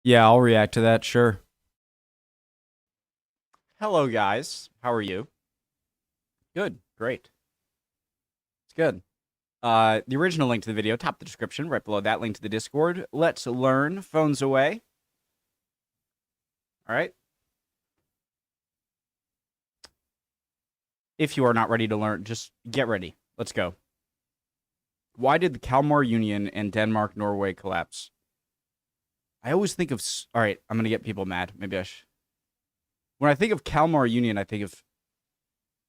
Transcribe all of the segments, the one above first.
Yeah, I'll react to that, sure. Hello, guys. How are you? Good. Great. It's good. The original link to the video, top of the description, right below that link to the Discord. Let's learn. Phones away. All right. If you are not ready to learn, just get ready. Let's go. Why did the Kalmar Union and Denmark-Norway collapse? I always think of... All right, I'm going to get people mad. Maybe I should... When I think of Kalmar Union, I think of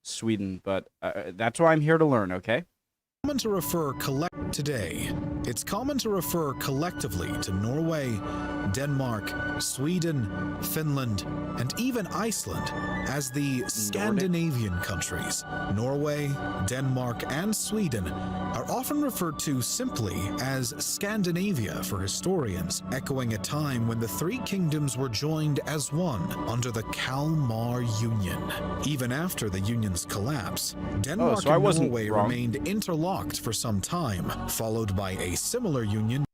Sweden, but that's why I'm here to learn, okay? Common to refer today. It's common to refer collectively to Norway, Denmark, Sweden, Finland, and even Iceland as the Scandinavian countries. Norway, Denmark, and Sweden are often referred to simply as Scandinavia for historians, echoing a time when the three kingdoms were joined as one under the Kalmar Union. Even after the union's collapse, Denmark and Norway remained interlocked for some time, followed by a similar union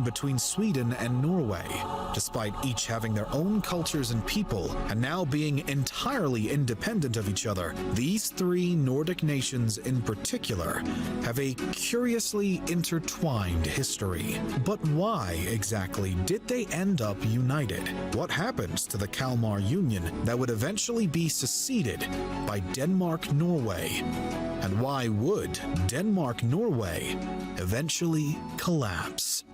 between Sweden and Norway. Despite each having their own cultures and people, and now being entirely independent of each other, these three Nordic nations in particular have a curiously intertwined history. But why exactly did they end up united? What happens to the Kalmar Union that would eventually be seceded by Denmark-Norway? And why would Denmark-Norway eventually collapse?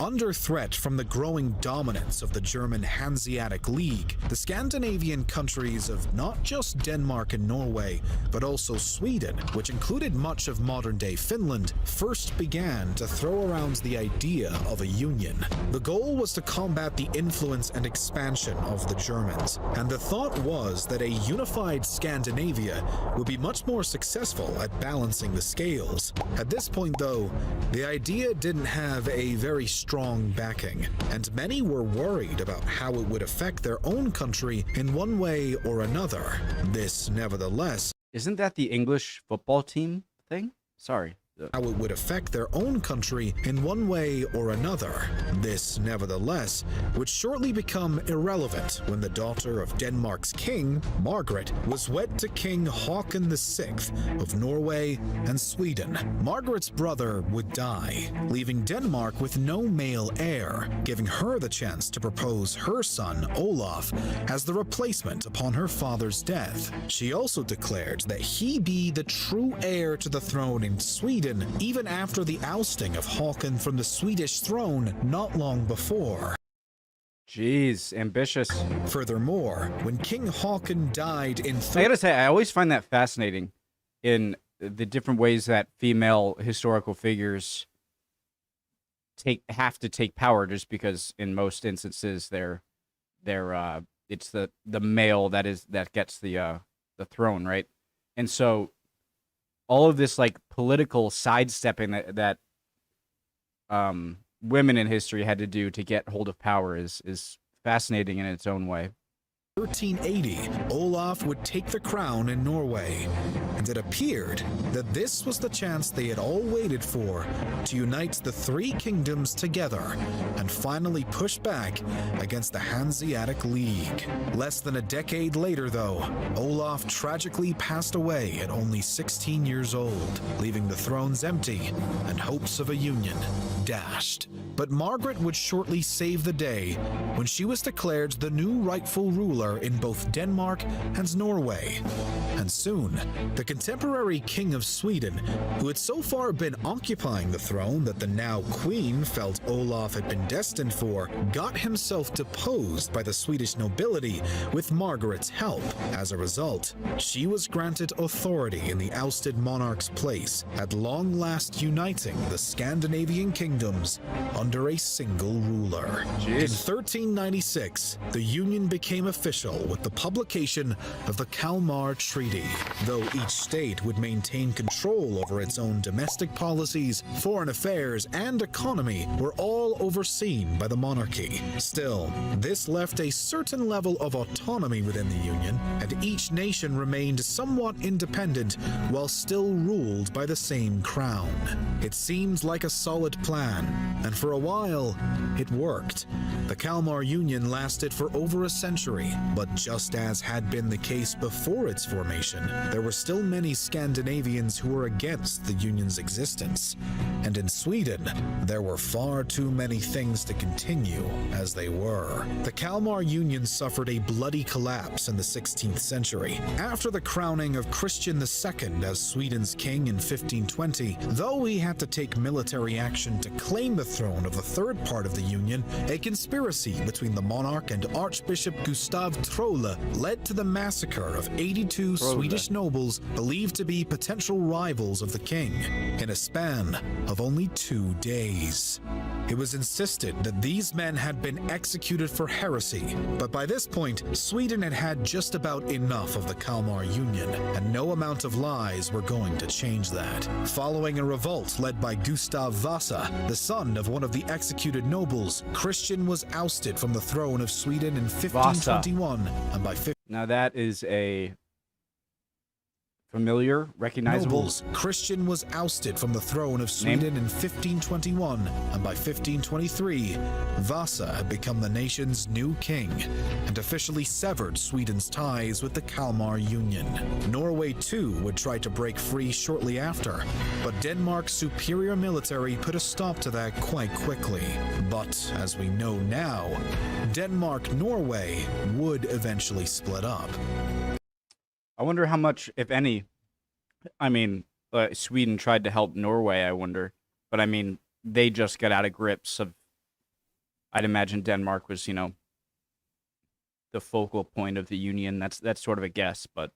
Under threat from the growing dominance of the German Hanseatic League, the Scandinavian countries of not just Denmark and Norway, but also Sweden, which included much of modern-day Finland, first began to throw around the idea of a union. The goal was to combat the influence and expansion of the Germans, and the thought was that a unified Scandinavia would be much more successful at balancing the scales. At this point, though, the idea didn't have a very strong backing, and many were worried about how it would affect their own country in one way or another. This, nevertheless, isn't that the English football team thing? Sorry. How it would affect their own country in one way or another. This, nevertheless, would shortly become irrelevant when the daughter of Denmark's king, Margaret, was wed to King Haakon VI of Norway and Sweden. Margaret's brother would die, leaving Denmark with no male heir, giving her the chance to propose her son, Olaf, as the replacement upon her father's death. She also declared that he be the true heir to the throne in Sweden, even after the ousting of Haakon from the Swedish throne not long before. Jeez, ambitious. Furthermore, when King Haakon died in... I gotta say, I always find that fascinating in the different ways that female historical figures have to take power, just because in most instances it's the male that gets the throne, right? And so all of this like political sidestepping that women in history had to do to get hold of power is fascinating in its own way. 1380, Olaf would take the crown in Norway, and it appeared that this was the chance they had all waited for to unite the three kingdoms together and finally push back against the Hanseatic League. Less than a decade later, though, Olaf tragically passed away at only 16 years old, leaving the thrones empty and hopes of a union dashed. But Margaret would shortly save the day when she was declared the new rightful ruler in both Denmark and Norway. And soon, the contemporary king of Sweden, who had so far been occupying the throne that the now queen felt Olaf had been destined for, got himself deposed by the Swedish nobility with Margaret's help. As a result, she was granted authority in the ousted monarch's place, at long last uniting the Scandinavian kingdoms under a single ruler. In 1396, the union became official official with the publication of the Kalmar Treaty. Though each state would maintain control over its own domestic policies, foreign affairs, and economy were all overseen by the monarchy. Still, this left a certain level of autonomy within the Union, and each nation remained somewhat independent while still ruled by the same crown. It seemed like a solid plan, and for a while, it worked. The Kalmar Union lasted for over a century, but just as had been the case before its formation, there were still many Scandinavians who were against the Union's existence. And in Sweden, there were far too many things to continue as they were. The Kalmar Union suffered a bloody collapse in the 16th century. After the crowning of Christian II as Sweden's king in 1520, though he had to take military action to claim the throne of the third part of the Union, a conspiracy between the monarch and Archbishop Gustav Trolle led to the massacre of 82 Swedish nobles believed to be potential rivals of the king in a span of only 2 days. It was insisted that these men had been executed for heresy, but by this point, Sweden had had just about enough of the Kalmar Union, and no amount of lies were going to change that. Following a revolt led by Gustav Vasa, the son of one of the executed nobles, Christian was ousted from the throne of Sweden in 1521, and by Now that is a familiar, recognizable nobles, Christian was ousted from the throne of Sweden in 1521, and by 1523, Vasa had become the nation's new king and officially severed Sweden's ties with the Kalmar Union. Norway too would try to break free shortly after, but Denmark's superior military put a stop to that quite quickly. But as we know now, Denmark-Norway would eventually split up. I wonder how much, if any, Sweden tried to help Norway, I wonder. But, they just got out of grips of, I'd imagine Denmark was, the focal point of the Union. That's sort of a guess, but,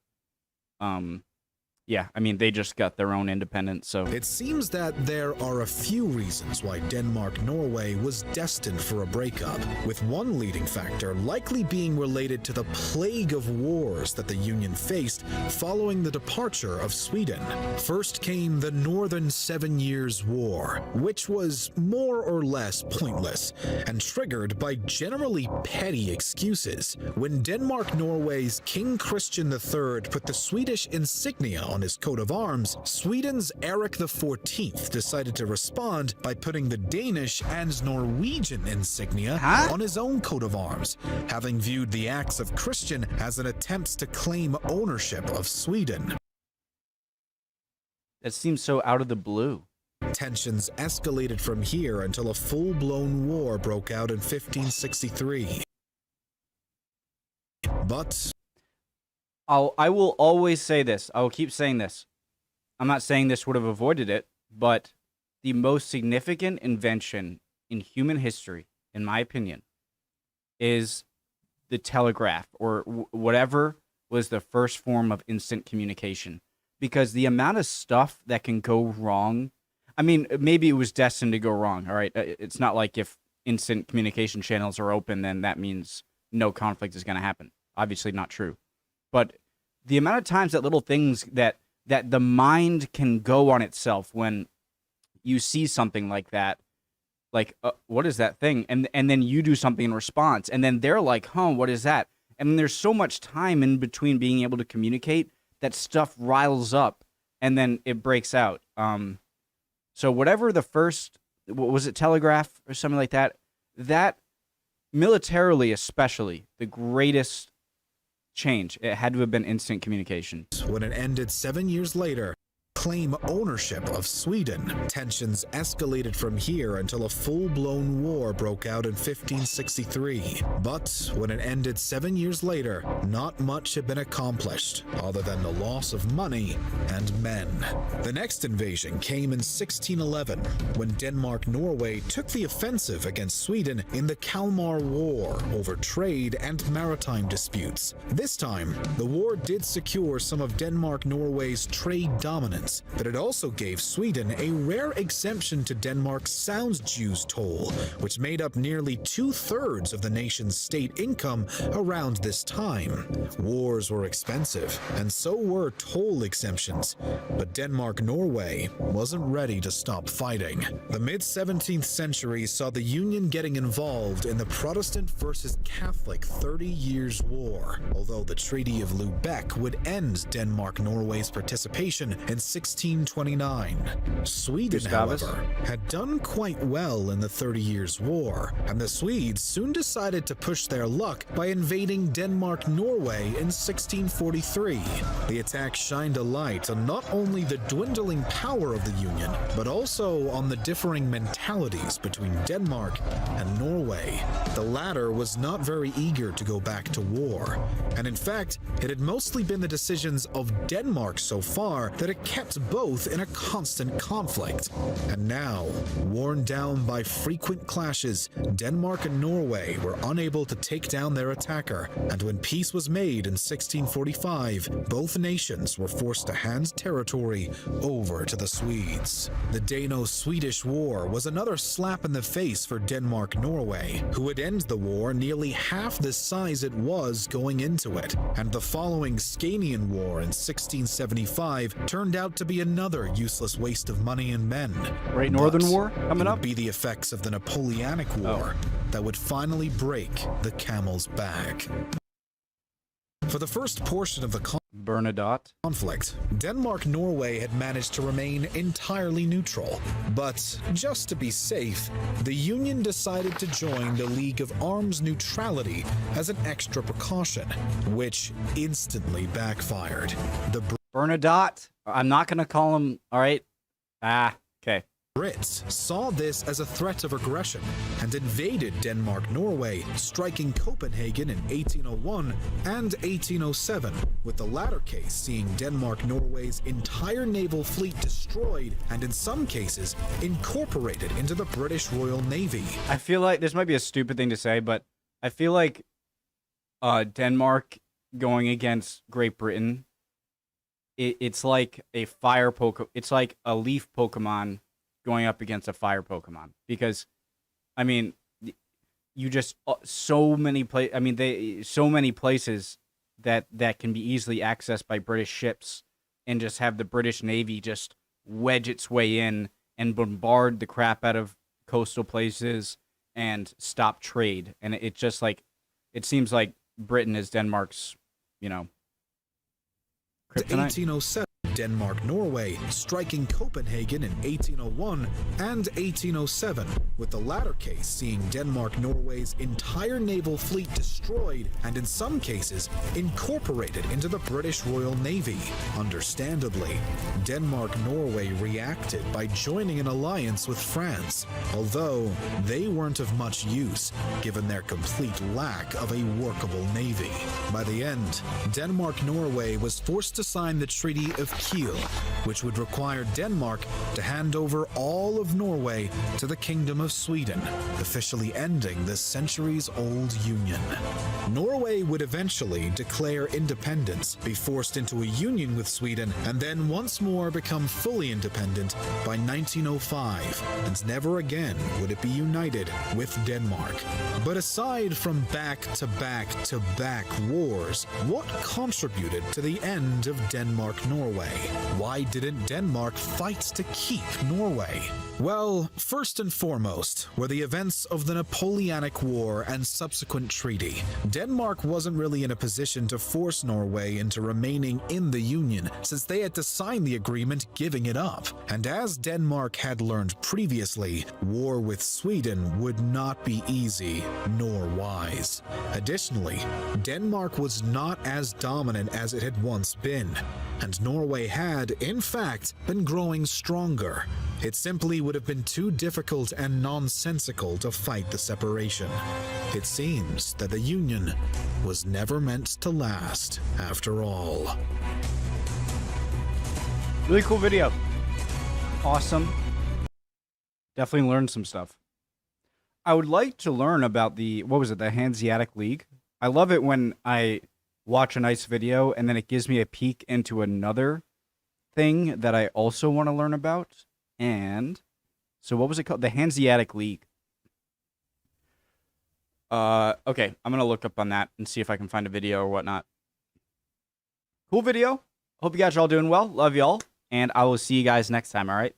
yeah, they just got their own independence, so... It seems that there are a few reasons why Denmark-Norway was destined for a breakup, with one leading factor likely being related to the plague of wars that the Union faced following the departure of Sweden. First came the Northern 7 Years' War, which was more or less pointless, and triggered by generally petty excuses. When Denmark-Norway's King Christian III put the Swedish insignia on his coat of arms, Sweden's Eric XIV decided to respond by putting the Danish and Norwegian insignia on his own coat of arms, having viewed the acts of Christian as an attempt to claim ownership of Sweden. That seems so out of the blue. Tensions escalated from here until a full-blown war broke out in 1563. But I will always say this. I will keep saying this. I'm not saying this would have avoided it, but the most significant invention in human history, in my opinion, is the telegraph, or whatever was the first form of instant communication. Because the amount of stuff that can go wrong, maybe it was destined to go wrong, all right? It's not like if instant communication channels are open, then that means no conflict is going to happen. Obviously not true. But the amount of times that little things that the mind can go on itself when you see something like that, like, what is that thing? And then you do something in response, and then they're like, what is that? And then there's so much time in between being able to communicate that stuff riles up, and then it breaks out. So whatever the first, was it telegraph or something like that? That, militarily especially, the greatest change. It had to have been instant communication. when it ended 7 years later, claim ownership of Sweden. Tensions escalated from here until a full-blown war broke out in 1563. But when it ended 7 years later, not much had been accomplished, other than the loss of money and men. The next invasion came in 1611, when Denmark-Norway took the offensive against Sweden in the Kalmar War over trade and maritime disputes. This time, the war did secure some of Denmark-Norway's trade dominance, independence, but it also gave Sweden a rare exemption to Denmark's sound dues toll, which made up nearly 2/3 of the nation's state income around this time. Wars were expensive, and so were toll exemptions, but Denmark-Norway wasn't ready to stop fighting. The mid-17th century saw the Union getting involved in the Protestant versus Catholic 30 Years' War, although the Treaty of Lubeck would end Denmark-Norway's participation in 1629. Sweden, however, had done quite well in the 30 Years' War, and the Swedes soon decided to push their luck by invading Denmark-Norway in 1643. The attack shined a light on not only the dwindling power of the Union, but also on the differing mentalities between Denmark and Norway. The latter was not very eager to go back to war, and in fact, it had mostly been the decisions of Denmark so far that had kept both in a constant conflict. And now, worn down by frequent clashes, Denmark and Norway were unable to take down their attacker, and when peace was made in 1645, both nations were forced to hand territory over to the Swedes. The Dano-Swedish War was another slap in the face for Denmark-Norway, who would end the war nearly half the size it was going into it, and the following Scanian War in 1675 turned out to be another useless waste of money and men. Great Northern War coming it up? would be the effects of the Napoleonic War that would finally break the camel's back. For the first portion of the Bernadotte. conflict, Denmark-Norway had managed to remain entirely neutral. But just to be safe, the Union decided to join the League of Arms Neutrality as an extra precaution, which instantly backfired. The Bernadotte. I'm not going to call him. All right. Okay. Brits saw this as a threat of aggression and invaded Denmark-Norway, striking Copenhagen in 1801 and 1807, with the latter case seeing Denmark-Norway's entire naval fleet destroyed and in some cases incorporated into the British Royal Navy. I feel like this might be a stupid thing to say, but I feel like Denmark going against Great Britain, it's like a fire it's like a leaf Pokemon going up against a fire Pokemon, because I mean, you just so many places that can be easily accessed by British ships, and just have the British Navy just wedge its way in and bombard the crap out of coastal places and stop trade. And it just like, it seems like Britain is Denmark's, kryptonite. 1807, Denmark-Norway, striking Copenhagen in 1801 and 1807, with the latter case seeing Denmark-Norway's entire naval fleet destroyed and in some cases incorporated into the British Royal Navy. Understandably, Denmark-Norway reacted by joining an alliance with France, although they weren't of much use given their complete lack of a workable navy. By the end, Denmark-Norway was forced to sign the Treaty of Kiel, which would require Denmark to hand over all of Norway to the Kingdom of Sweden, officially ending the centuries-old union. Norway would eventually declare independence, be forced into a union with Sweden, and then once more become fully independent by 1905, and never again would it be united with Denmark. But aside from back-to-back-to-back wars, what contributed to the end of Denmark-Norway? Why didn't Denmark fight to keep Norway? Well, first and foremost were the events of the Napoleonic War and subsequent treaty. Denmark wasn't really in a position to force Norway into remaining in the Union, since they had to sign the agreement giving it up. And as Denmark had learned previously, war with Sweden would not be easy nor wise. Additionally, Denmark was not as dominant as it had once been, and Norway had, in fact, been growing stronger. It simply would have been too difficult and nonsensical to fight the separation. It seems that the Union was never meant to last after all. Really cool video. Awesome. Definitely learned some stuff. I would like to learn about the Hanseatic League. I love it when I watch a nice video and then it gives me a peek into another thing that I also want to learn about. And so what was it called? The Hanseatic League. Okay, I'm gonna look up on that and see if I can find a video or whatnot. Cool video. Hope you guys are all doing well. Love y'all. And I will see you guys next time, all right?